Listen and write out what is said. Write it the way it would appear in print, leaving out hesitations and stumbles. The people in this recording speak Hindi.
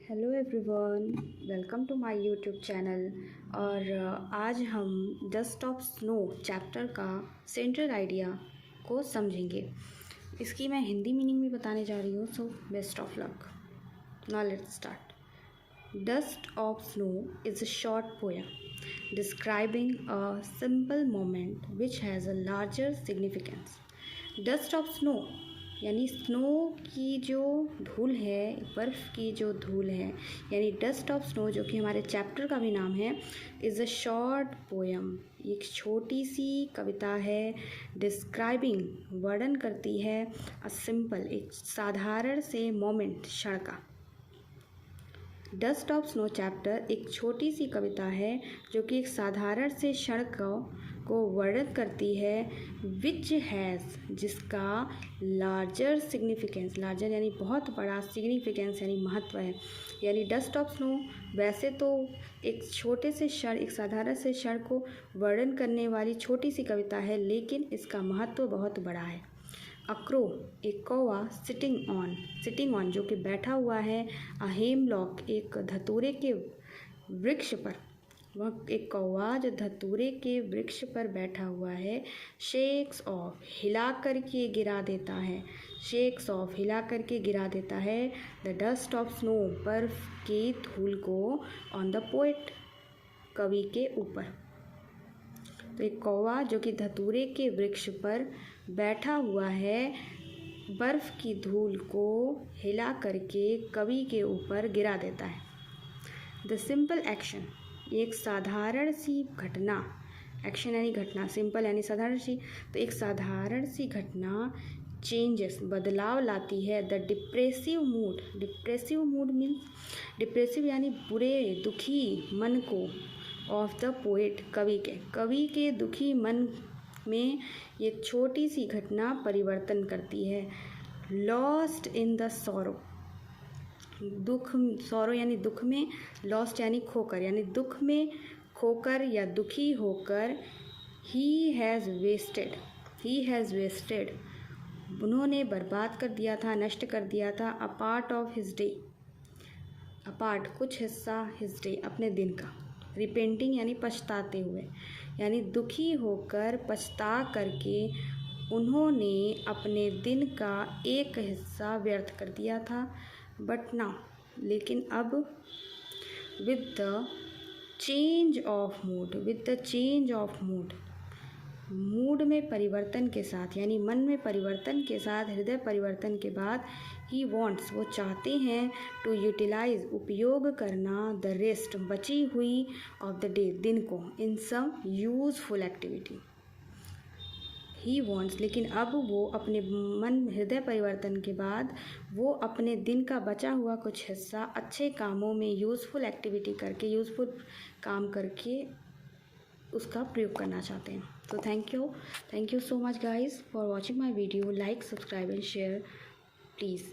Hello everyone, welcome to my YouTube channel. और आज हम डस्ट ऑफ स्नो चैप्टर का सेंट्रल आइडिया को समझेंगे। इसकी मैं हिंदी मीनिंग भी बताने जा रही हूँ, so best of luck. Now let's start. Dust of snow is a short poem describing a simple moment which has a larger significance. Dust of snow यानी स्नो की जो धूल है, बर्फ़ की जो धूल है, यानी डस्ट ऑफ स्नो, जो कि हमारे चैप्टर का भी नाम है, इज़ अ शॉर्ट पोएम। एक छोटी सी कविता है। डिस्क्राइबिंग वर्णन करती है अ सिंपल, एक साधारण से मोमेंट, क्षण का। डस्ट ऑफ स्नो चैप्टर एक छोटी सी कविता है जो कि एक साधारण से क्षण को वर्णन करती है, विच हैज़, जिसका लार्जर सिग्निफिकेंस, लार्जर यानी बहुत बड़ा, सिग्निफिकेंस यानी महत्व है। यानी डस्ट ऑफ स्नो वैसे तो एक छोटे से क्षण, एक साधारण से क्षण को वर्णन करने वाली छोटी सी कविता है, लेकिन इसका महत्व बहुत बड़ा है। अक्रो, एक कौवा, सिटिंग ऑन जो कि बैठा हुआ है, अ हेमलॉक, एक धतूरे के वृक्ष पर। वह एक कौवा जो धतूरे के वृक्ष पर बैठा हुआ है। शेक्स ऑफ, हिला करके गिरा देता है, शेक्स ऑफ, हिला करके गिरा देता है, द डस्ट ऑफ स्नो, बर्फ की धूल को, ऑन द पोएट, कवि के ऊपर। तो एक कौवा जो कि धतूरे के वृक्ष पर बैठा हुआ है, बर्फ़ की धूल को हिला करके कवि के ऊपर गिरा देता है। द सिंपल एक्शन, एक साधारण सी घटना, एक्शन यानी घटना, सिंपल यानी साधारण सी, तो एक साधारण सी घटना चेंजेस, बदलाव लाती है the depressive mood means, depressive यानी बुरे, दुखी मन को, ऑफ द पोएट, कवि के दुखी मन में ये छोटी सी घटना परिवर्तन करती है। Lost in the sorrow, sorrow यानी दुख में, लॉस्ट यानी खोकर, यानी दुख में खोकर या दुखी होकर, ही हैज़ वेस्टेड, उन्होंने बर्बाद कर दिया था, नष्ट कर दिया था, a part of his day, apart कुछ हिस्सा, हिज डे अपने दिन का, रिपेंटिंग यानी पछताते हुए, यानी दुखी होकर, पछता करके उन्होंने अपने दिन का एक हिस्सा व्यर्थ कर दिया था। बट नाउ, लेकिन अब, with the change of mood में परिवर्तन के साथ, यानी मन में परिवर्तन के साथ, हृदय परिवर्तन के बाद, ही वॉन्ट्स, वो चाहते हैं, टू यूटिलाइज, उपयोग करना, द रेस्ट, बची हुई, ऑफ द डे, दिन को, in some useful activity. He wants, लेकिन अब वो अपने मन, हृदय परिवर्तन के बाद वो अपने दिन का बचा हुआ कुछ हिस्सा अच्छे कामों में, यूज़फुल एक्टिविटी करके, यूज़फुल काम करके उसका प्रयोग करना चाहते हैं। तो thank you so much guys for watching my video. Like, subscribe and share please.